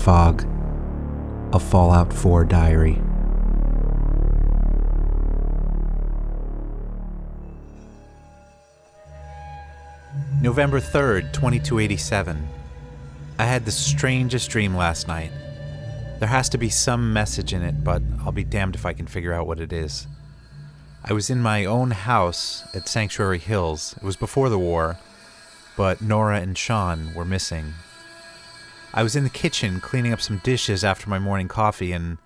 Fog, a Fallout 4 diary. November 3rd, 2287. I had the strangest dream last night. There has to be some message in it, but I'll be damned if I can figure out what it is. I was in my own house at Sanctuary Hills. It was before the war, but Nora and Sean were missing. I was in the kitchen cleaning up some dishes after my morning coffee, and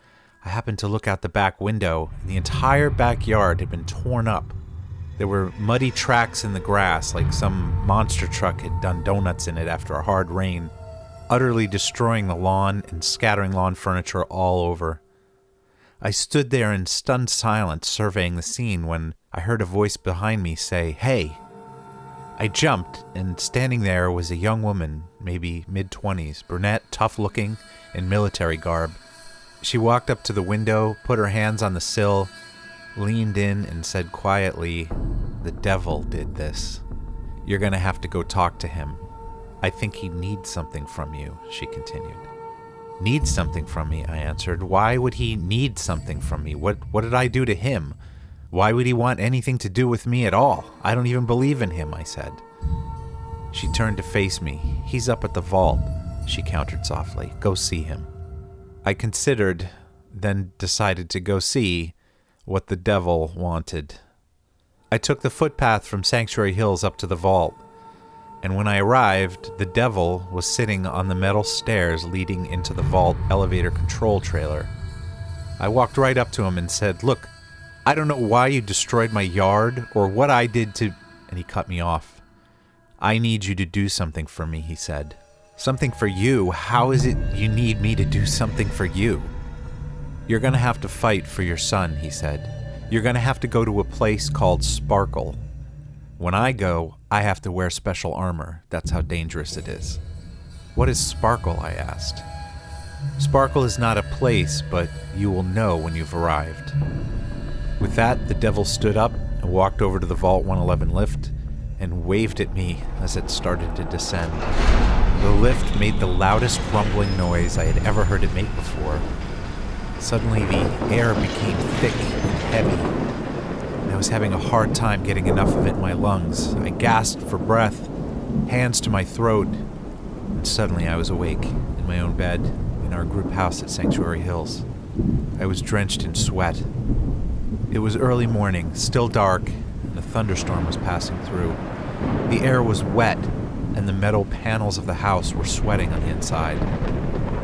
I happened to look out the back window, and the entire backyard had been torn up. There were muddy tracks in the grass, like some monster truck had done donuts in it after a hard rain, utterly destroying the lawn and scattering lawn furniture all over. I stood there in stunned silence, surveying the scene, when I heard a voice behind me say, "Hey!" I jumped, and standing there was a young woman, maybe mid-20s, brunette, tough-looking, in military garb. She walked up to the window, put her hands on the sill, leaned in, and said quietly, "The devil did this. You're going to have to go talk to him. I think he needs something from you," she continued. "Needs something from me," I answered. "Why would he need something from me? What did I do to him? Why would he want anything to do with me at all? I don't even believe in him," I said. She turned to face me. "He's up at the vault," she countered softly. "Go see him." I considered, then decided to go see what the devil wanted. I took the footpath from Sanctuary Hills up to the vault, and when I arrived, the devil was sitting on the metal stairs leading into the vault elevator control trailer. I walked right up to him and said, "Look, I don't know why you destroyed my yard or what I did to..." And he cut me off. "I need you to do something for me," he said. "Something for you? How is it you need me to do something for you?" "You're going to have to fight for your son," he said. "You're going to have to go to a place called Sparkle. When I go, I have to wear special armor. That's how dangerous it is." "What is Sparkle?" I asked. "Sparkle is not a place, but you will know when you've arrived." With that, the devil stood up and walked over to the Vault 111 lift and waved at me as it started to descend. The lift made the loudest rumbling noise I had ever heard it make before. Suddenly, the air became thick and heavy, and I was having a hard time getting enough of it in my lungs. I gasped for breath, hands to my throat, and suddenly I was awake in my own bed in our group house at Sanctuary Hills. I was drenched in sweat. It was early morning, still dark, and a thunderstorm was passing through. The air was wet, and the metal panels of the house were sweating on the inside.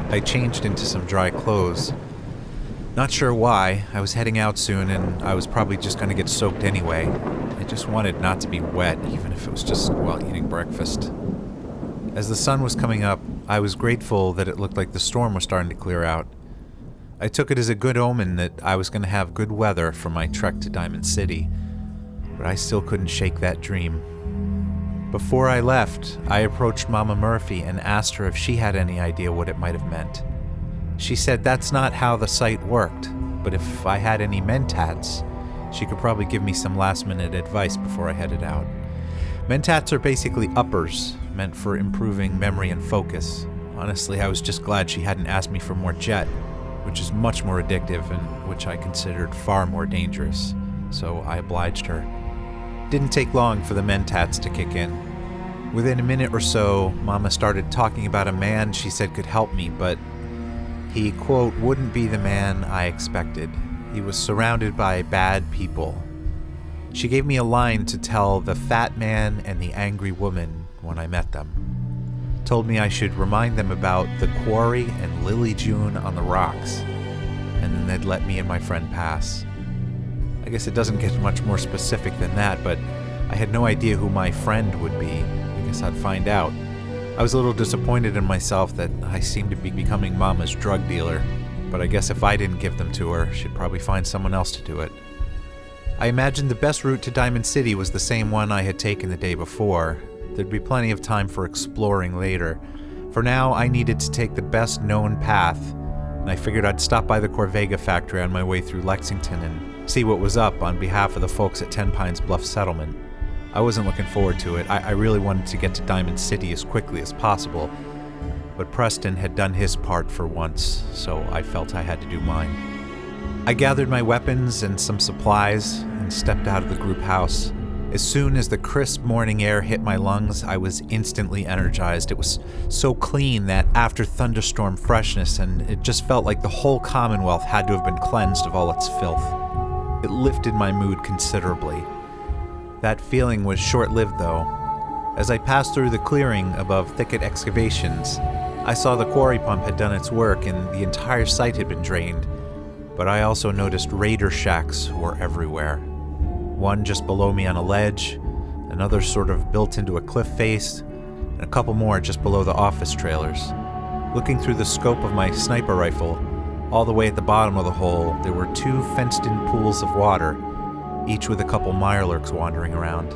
I changed into some dry clothes. Not sure why. I was heading out soon, and I was probably just going to get soaked anyway. I just wanted not to be wet, even if it was just while eating breakfast. As the sun was coming up, I was grateful that it looked like the storm was starting to clear out. I took it as a good omen that I was going to have good weather for my trek to Diamond City, but I still couldn't shake that dream. Before I left, I approached Mama Murphy and asked her if she had any idea what it might have meant. She said that's not how the site worked, but if I had any mentats, she could probably give me some last-minute advice before I headed out. Mentats are basically uppers, meant for improving memory and focus. Honestly, I was just glad she hadn't asked me for more jet, which is much more addictive and which I considered far more dangerous, so I obliged her. Didn't take long for the mentats to kick in. Within a minute or so, Mama started talking about a man she said could help me, but he, quote, wouldn't be the man I expected. He was surrounded by bad people. She gave me a line to tell the fat man and the angry woman when I met them. Told me I should remind them about the quarry and Lily June on the rocks, and then they'd let me and my friend pass. I guess it doesn't get much more specific than that, but I had no idea who my friend would be. I guess I'd find out. I was a little disappointed in myself that I seemed to be becoming Mama's drug dealer, but I guess if I didn't give them to her, she'd probably find someone else to do it. I imagined the best route to Diamond City was the same one I had taken the day before. There'd be plenty of time for exploring later. For now, I needed to take the best known path, and I figured I'd stop by the Corvega factory on my way through Lexington and see what was up on behalf of the folks at Ten Pines Bluff Settlement. I wasn't looking forward to it. I really wanted to get to Diamond City as quickly as possible. but Preston had done his part for once, so I felt I had to do mine. I gathered my weapons and some supplies and stepped out of the group house. As soon as the crisp morning air hit my lungs, I was instantly energized. It was so clean that after thunderstorm freshness, and it just felt like the whole Commonwealth had to have been cleansed of all its filth. It lifted my mood considerably. That feeling was short-lived, though. As I passed through the clearing above Thicket Excavations, I saw the quarry pump had done its work and the entire site had been drained. But I also noticed raider shacks were everywhere. One just below me on a ledge, another sort of built into a cliff face, and a couple more just below the office trailers. Looking through the scope of my sniper rifle, all the way at the bottom of the hole, there were 2 fenced-in pools of water, each with a couple mirelurks wandering around.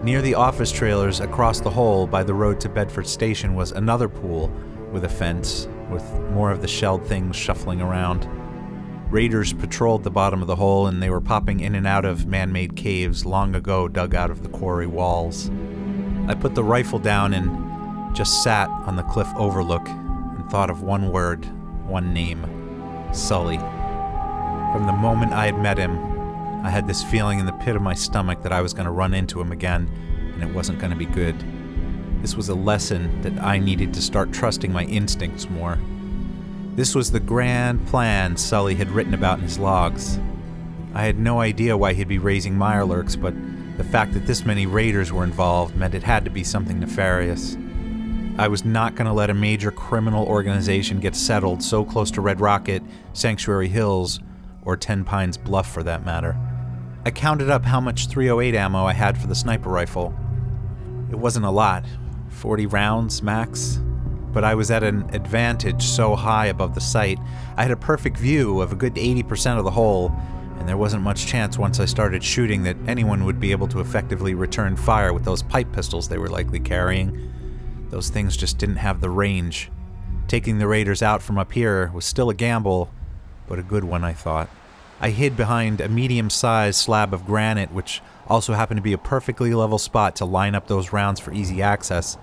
Near the office trailers across the hole by the road to Bedford Station was another pool with a fence, with more of the shelled things shuffling around. Raiders patrolled the bottom of the hole, and they were popping in and out of man-made caves long ago dug out of the quarry walls. I put the rifle down and just sat on the cliff overlook and thought of one word, one name: Sully. From the moment I had met him, I had this feeling in the pit of my stomach that I was going to run into him again, and it wasn't going to be good. This was a lesson that I needed to start trusting my instincts more. This was the grand plan Sully had written about in his logs. I had no idea why he'd be raising mirelurks, but the fact that this many raiders were involved meant it had to be something nefarious. I was not going to let a major criminal organization get settled so close to Red Rocket, Sanctuary Hills, or Ten Pines Bluff for that matter. I counted up how much .308 ammo I had for the sniper rifle. It wasn't a lot, 40 rounds max. But I was at an advantage so high above the site, I had a perfect view of a good 80% of the hole, and there wasn't much chance once I started shooting that anyone would be able to effectively return fire with those pipe pistols they were likely carrying. Those things just didn't have the range. Taking the raiders out from up here was still a gamble, but a good one, I thought. I hid behind a medium-sized slab of granite, which also happened to be a perfectly level spot to line up those rounds for easy access,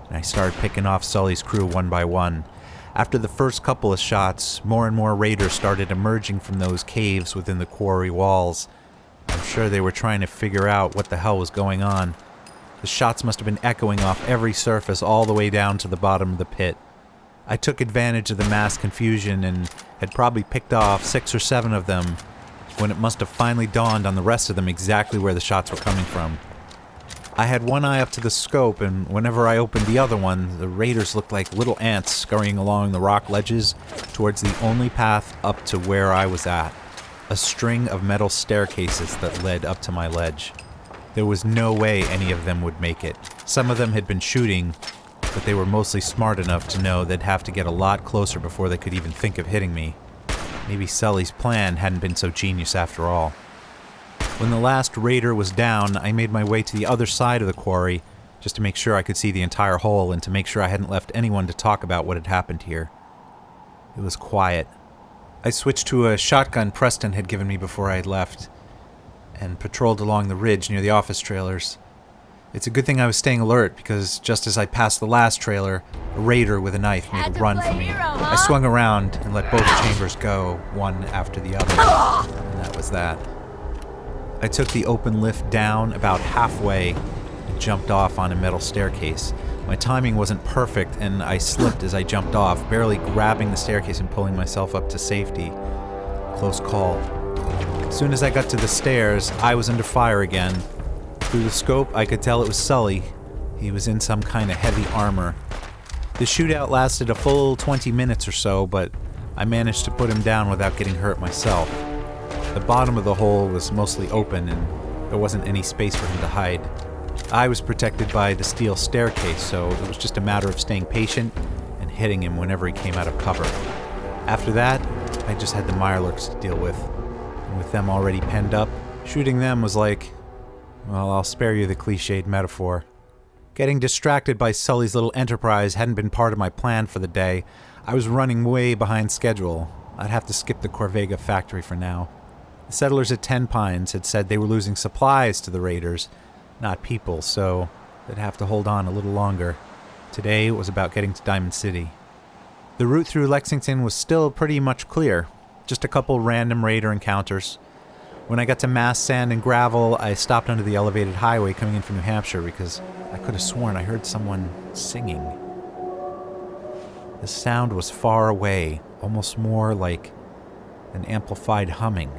and I started picking off Sully's crew one by one. After the first couple of shots, more and more raiders started emerging from those caves within the quarry walls. I'm sure they were trying to figure out what the hell was going on. The shots must have been echoing off every surface all the way down to the bottom of the pit. I took advantage of the mass confusion and had probably picked off 6 or 7 of them when it must have finally dawned on the rest of them exactly where the shots were coming from. I had one eye up to the scope, and whenever I opened the other one, the raiders looked like little ants scurrying along the rock ledges towards the only path up to where I was at, a string of metal staircases that led up to my ledge. There was no way any of them would make it. Some of them had been shooting, but they were mostly smart enough to know they'd have to get a lot closer before they could even think of hitting me. Maybe Sully's plan hadn't been so genius after all. When the last raider was down, I made my way to the other side of the quarry, just to make sure I could see the entire hole and to make sure I hadn't left anyone to talk about what had happened here. It was quiet. I switched to a shotgun Preston had given me before I had left, and patrolled along the ridge near the office trailers. It's a good thing I was staying alert, because just as I passed the last trailer, a raider with a knife made a run for me. I swung around and let both chambers go, one after the other, and that was that. I took the open lift down about halfway and jumped off on a metal staircase. My timing wasn't perfect, and I slipped as I jumped off, barely grabbing the staircase and pulling myself up to safety. Close call. As soon as I got to the stairs, I was under fire again. Through the scope, I could tell it was Sully. He was in some kind of heavy armor. The shootout lasted a full 20 minutes or so, but I managed to put him down without getting hurt myself. The bottom of the hole was mostly open, and there wasn't any space for him to hide. I was protected by the steel staircase, so it was just a matter of staying patient and hitting him whenever he came out of cover. After that, I just had the mirelurks to deal with. And with them already penned up, shooting them was like, well, I'll spare you the cliched metaphor. Getting distracted by Sully's little enterprise hadn't been part of my plan for the day. I was running way behind schedule. I'd have to skip the Corvega factory for now. The settlers at Ten Pines had said they were losing supplies to the raiders, not people, so they'd have to hold on a little longer. Today it was about getting to Diamond City. The route through Lexington was still pretty much clear, just a couple random raider encounters. When I got to Mass Sand and Gravel, I stopped under the elevated highway coming in from New Hampshire because I could have sworn I heard someone singing. The sound was far away, almost more like an amplified humming.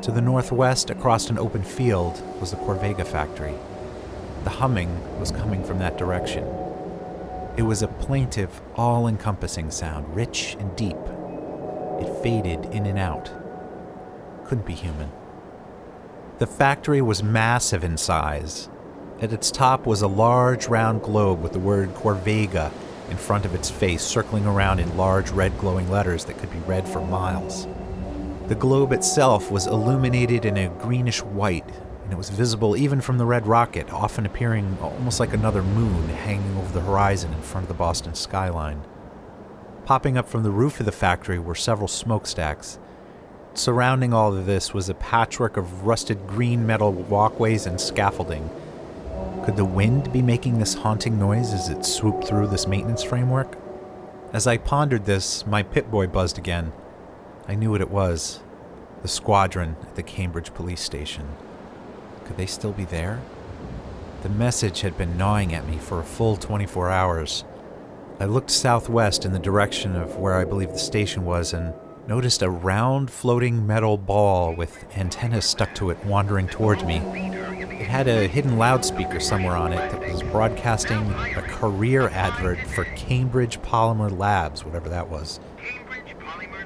To the northwest, across an open field, was the Corvega factory. The humming was coming from that direction. It was a plaintive, all-encompassing sound, rich and deep. It faded in and out. Couldn't be human. The factory was massive in size. At its top was a large, round globe with the word Corvega in front of its face, circling around in large, red glowing letters that could be read for miles. The globe itself was illuminated in a greenish white, and it was visible even from the red rocket, often appearing almost like another moon hanging over the horizon in front of the Boston skyline. Popping up from the roof of the factory were several smokestacks. Surrounding all of this was a patchwork of rusted green metal walkways and scaffolding. Could the wind be making this haunting noise as it swooped through this maintenance framework? As I pondered this, my Pip-Boy buzzed again. I knew what it was. The squadron at the Cambridge police station. Could they still be there? The message had been gnawing at me for a full 24 hours. I looked southwest in the direction of where I believe the station was and noticed a round floating metal ball with antennas stuck to it wandering towards me. It had a hidden loudspeaker somewhere on it that was broadcasting a career advert for Cambridge Polymer Labs, whatever that was.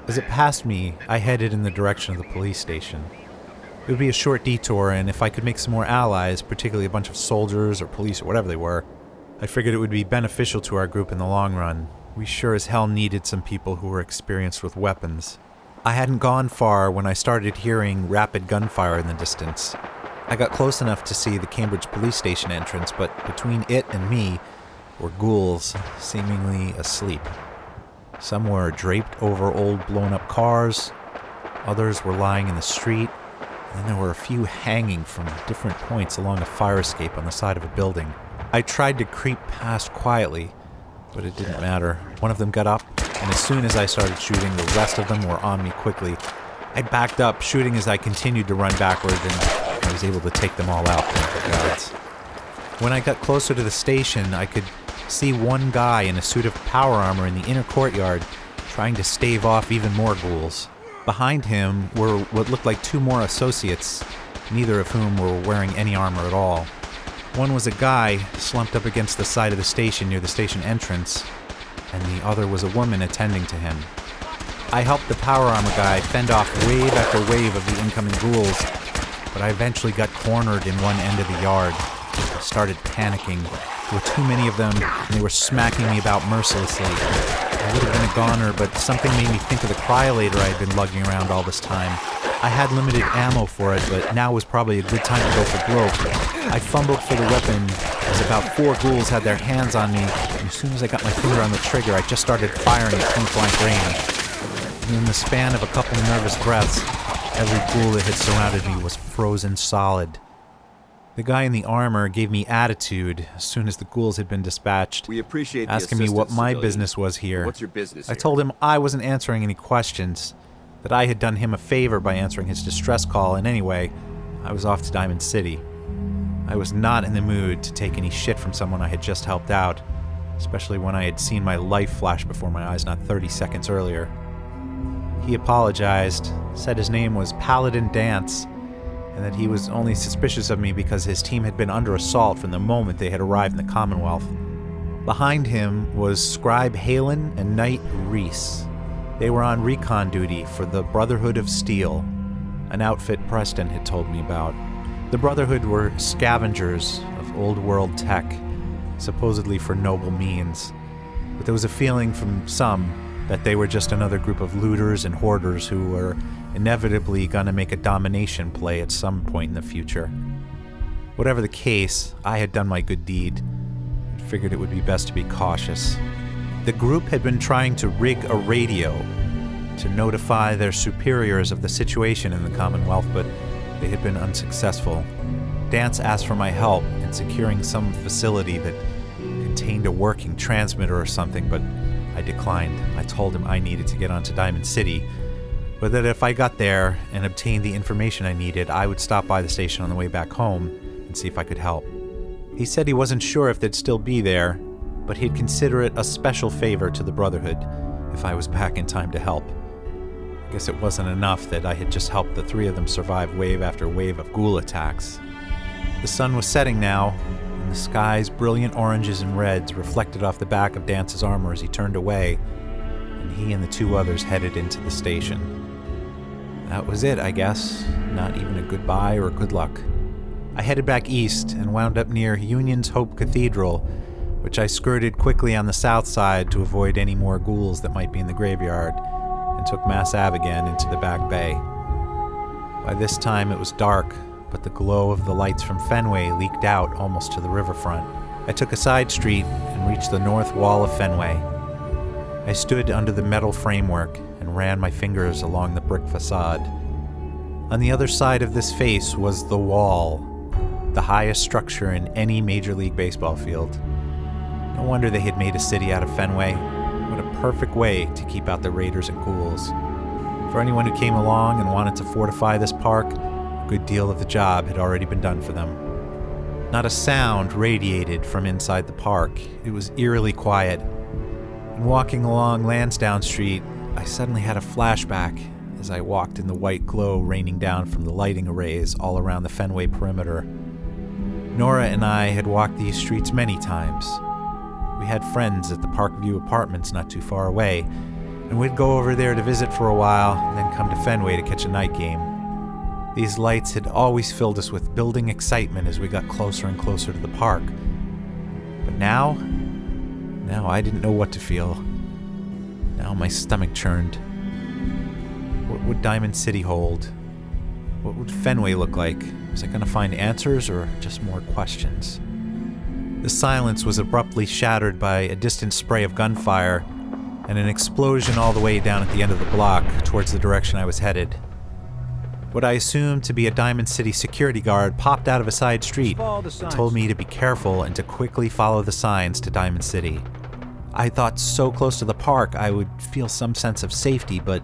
As it passed me, I headed in the direction of the police station. It would be a short detour, and if I could make some more allies, particularly a bunch of soldiers or police or whatever they were, I figured it would be beneficial to our group in the long run. We sure as hell needed some people who were experienced with weapons. I hadn't gone far when I started hearing rapid gunfire in the distance. I got close enough to see the Cambridge police station entrance, but between it and me were ghouls, seemingly asleep. Some were draped over old blown-up cars, others were lying in the street, and then there were a few hanging from different points along a fire escape on the side of a building. I tried to creep past quietly, but it didn't matter. One of them got up, and as soon as I started shooting, the rest of them were on me quickly. I backed up, shooting as I continued to run backward, and I was able to take them all out, thank the gods. When I got closer to the station, I could see one guy in a suit of power armor in the inner courtyard, trying to stave off even more ghouls. Behind him were what looked like two more associates, neither of whom were wearing any armor at all. One was a guy slumped up against the side of the station near the station entrance, and the other was a woman attending to him. I helped the power armor guy fend off wave after wave of the incoming ghouls, but I eventually got cornered in one end of the yard. I started panicking. There were too many of them, and they were smacking me about mercilessly. I would have been a goner, but something made me think of the cryolator I had been lugging around all this time. I had limited ammo for it, but now was probably a good time to go for broke. I fumbled for the weapon as about 4 ghouls had their hands on me, and as soon as I got my finger on the trigger, I just started firing at point-blank range. And in the span of a couple nervous breaths, every ghoul that had surrounded me was frozen solid. The guy in the armor gave me attitude as soon as the ghouls had been dispatched, We appreciate the asking me what assistance, my civilian. business was here. What's your business I here? told him I wasn't answering any questions, that I had done him a favor by answering his distress call, and anyway, I was off to Diamond City. I was not in the mood to take any shit from someone I had just helped out, especially when I had seen my life flash before my eyes not 30 seconds earlier. He apologized, said his name was Paladin Dance, and that he was only suspicious of me because his team had been under assault from the moment they had arrived in the Commonwealth. Behind him was Scribe Halen and Knight Reese. They were on recon duty for the Brotherhood of Steel, an outfit Preston had told me about. The Brotherhood were scavengers of old-world tech, supposedly for noble means, but there was a feeling from some that they were just another group of looters and hoarders who were inevitably going to make a domination play at some point in the future. Whatever the case, I had done my good deed and figured it would be best to be cautious. The group had been trying to rig a radio to notify their superiors of the situation in the Commonwealth, but they had been unsuccessful. Dance asked for my help in securing some facility that could contained a working transmitter or something, but I declined. I told him I needed to get onto Diamond City, but that if I got there and obtained the information I needed, I would stop by the station on the way back home and see if I could help. He said he wasn't sure if they'd still be there, but he'd consider it a special favor to the Brotherhood if I was back in time to help. I guess it wasn't enough that I had just helped the three of them survive wave after wave of ghoul attacks. The sun was setting now, and the sky's brilliant oranges and reds reflected off the back of Dance's armor as he turned away, and he and the two others headed into the station. That was it, I guess. Not even a goodbye or a good luck. I headed back east and wound up near Union's Hope Cathedral, which I skirted quickly on the south side to avoid any more ghouls that might be in the graveyard, and took Mass Ave again into the back bay. By this time it was dark, but the glow of the lights from Fenway leaked out almost to the riverfront. I took a side street and reached the north wall of Fenway. I stood under the metal framework and ran my fingers along the brick facade. On the other side of this face was the Wall, the highest structure in any Major League Baseball field. No wonder they had made a city out of Fenway. What a perfect way to keep out the raiders and ghouls. For anyone who came along and wanted to fortify this park, a good deal of the job had already been done for them. Not a sound radiated from inside the park. It was eerily quiet. And walking along Lansdowne Street, I suddenly had a flashback as I walked in the white glow raining down from the lighting arrays all around the Fenway perimeter. Nora and I had walked these streets many times. We had friends at the Parkview Apartments not too far away, and we'd go over there to visit for a while, and then come to Fenway to catch a night game. These lights had always filled us with building excitement as we got closer and closer to the park. But now I didn't know what to feel. Now my stomach churned. What would Diamond City hold? What would Fenway look like? Was I going to find answers or just more questions? The silence was abruptly shattered by a distant spray of gunfire and an explosion all the way down at the end of the block towards the direction I was headed. What I assumed to be a Diamond City security guard popped out of a side street and told me to be careful and to quickly follow the signs to Diamond City. I thought so close to the park I would feel some sense of safety, but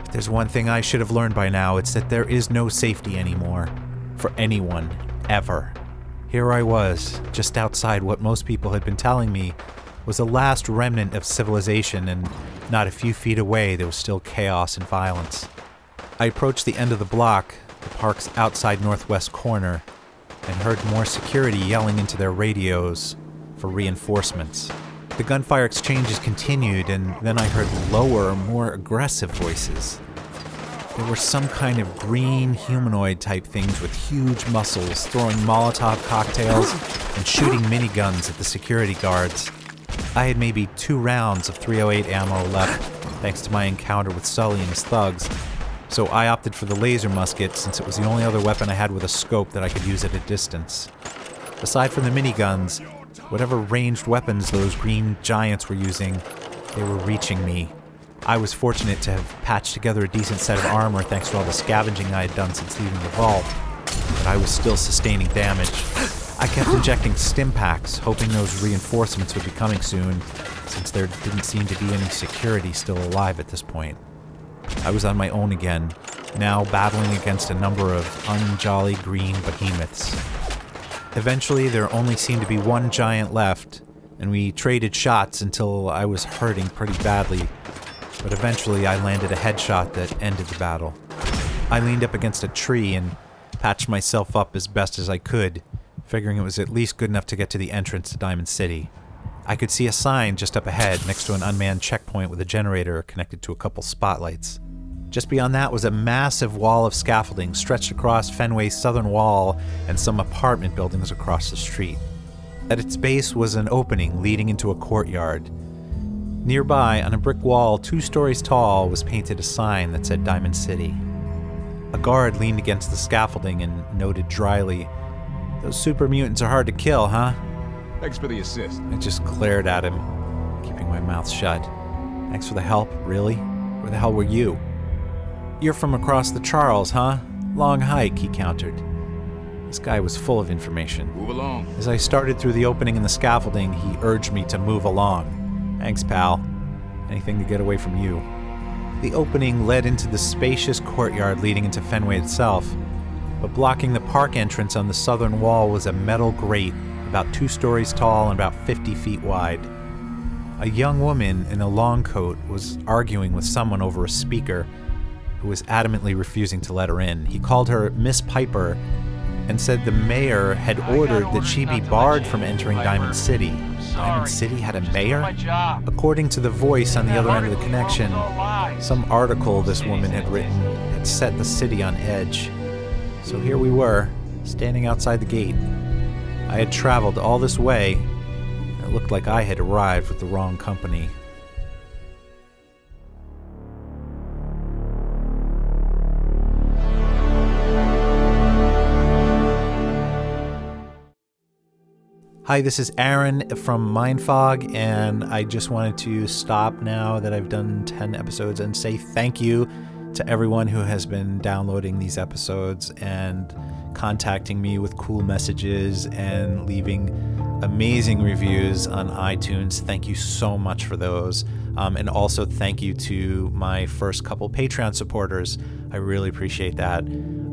if there's one thing I should have learned by now, it's that there is no safety anymore. For anyone, ever. Here I was, just outside what most people had been telling me was the last remnant of civilization, and not a few feet away there was still chaos and violence. I approached the end of the block, the park's outside northwest corner, and heard more security yelling into their radios for reinforcements. The gunfire exchanges continued, and then I heard lower, more aggressive voices. There were some kind of green humanoid-type things with huge muscles throwing Molotov cocktails and shooting miniguns at the security guards. I had maybe 2 rounds of .308 ammo left, thanks to my encounter with Sully and his thugs, so I opted for the laser musket since it was the only other weapon I had with a scope that I could use at a distance. Aside from the miniguns, whatever ranged weapons those green giants were using, they were reaching me. I was fortunate to have patched together a decent set of armor thanks to all the scavenging I had done since leaving the vault, but I was still sustaining damage. I kept injecting stim packs, hoping those reinforcements would be coming soon, since there didn't seem to be any security still alive at this point. I was on my own again, now battling against a number of unjolly green behemoths. Eventually, there only seemed to be one giant left, and we traded shots until I was hurting pretty badly, but eventually I landed a headshot that ended the battle. I leaned up against a tree and patched myself up as best as I could, figuring it was at least good enough to get to the entrance to Diamond City. I could see a sign just up ahead next to an unmanned checkpoint with a generator connected to a couple spotlights. Just beyond that was a massive wall of scaffolding stretched across Fenway's southern wall and some apartment buildings across the street. At its base was an opening leading into a courtyard. Nearby, on a brick wall 2 stories tall, was painted a sign that said Diamond City. A guard leaned against the scaffolding and noted dryly, "Those super mutants are hard to kill, huh?" Thanks for the assist. I just glared at him, keeping my mouth shut. "Thanks for the help, really? Where the hell were you?" "You're from across the Charles, huh? Long hike," he countered. This guy was full of information. Move along. As I started through the opening in the scaffolding, he urged me to move along. Thanks, pal. Anything to get away from you. The opening led into the spacious courtyard leading into Fenway itself, but blocking the park entrance on the southern wall was a metal grate about 2 stories tall and about 50 feet wide. A young woman in a long coat was arguing with someone over a speaker who was adamantly refusing to let her in. He called her Miss Piper and said the mayor had ordered that she be barred from entering Diamond City. Diamond City had a mayor? According to the voice on the other end of the connection, some article this woman had written had set the city on edge. So here we were, standing outside the gate. I had traveled all this way. It looked like I had arrived with the wrong company. Hi, this is Aaron from Mindfog, and I just wanted to stop now that I've done 10 episodes and say thank you to everyone who has been downloading these episodes and contacting me with cool messages and leaving amazing reviews on iTunes. Thank you so much for those. And also thank you to my first couple Patreon supporters. I really appreciate that.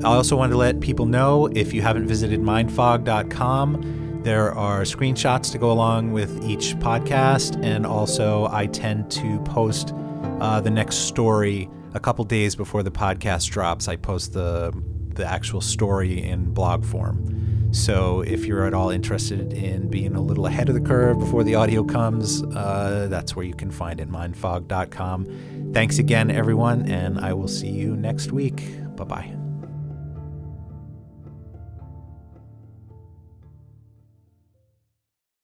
I also wanted to let people know, if you haven't visited mindfog.com, there are screenshots to go along with each podcast, and also I tend to post the next story a couple days before the podcast drops. I post the actual story in blog form. So if you're at all interested in being a little ahead of the curve before the audio comes, that's where you can find it, mindfog.com. Thanks again, everyone, and I will see you next week. Bye-bye.